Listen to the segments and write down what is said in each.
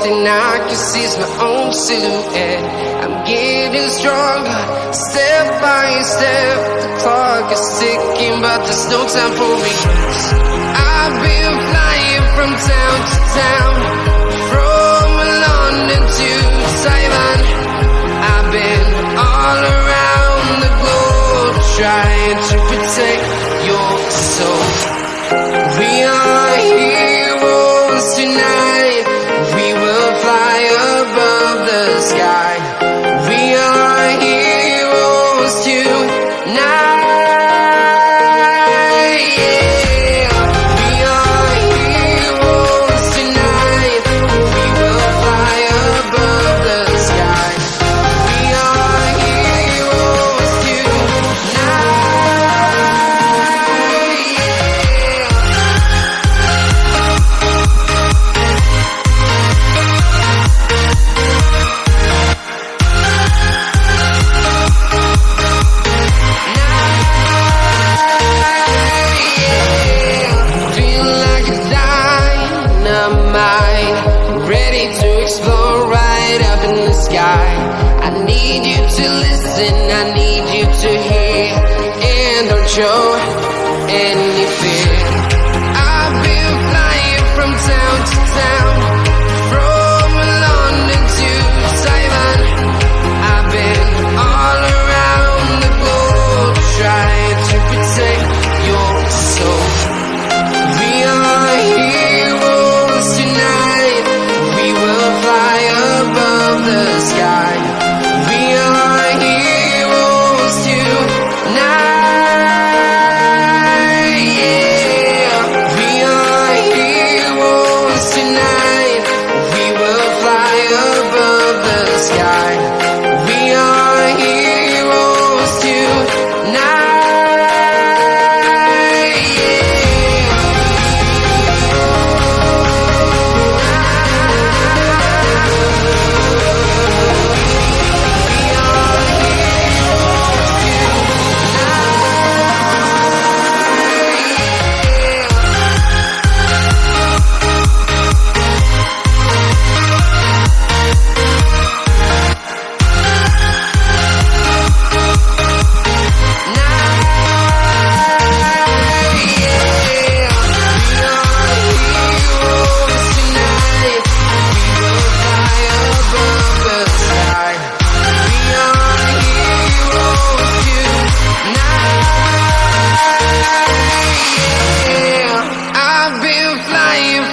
thing I can see is my own silhouette. I'm getting stronger, step by step. The clock is ticking, but there's no time for me. I've been flying from town to town, from London to Taiwan. I've been all around the globe, trying to protect your soul. We are heroes tonight. We will fly above the sky. We are heroes tonight. Yeah. We are heroes tonight. We will fly above the sky. We are heroes tonight. Ready to explore right up in the sky. I need you to listen, I need you to hear, and don't show any fear. I've been flying from town to town, from London to Taiwan. I've been all around the globe, trying to protect your soul. We are heroes tonight. We will fly above the sky. We are heroes tonight. Yeah. We are heroes tonight. We will fly above the sky. We are heroes tonight.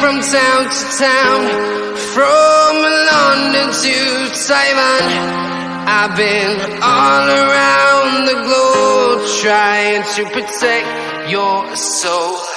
From town to town, from London to Taiwan. I've been all around the globe, trying to protect your soul.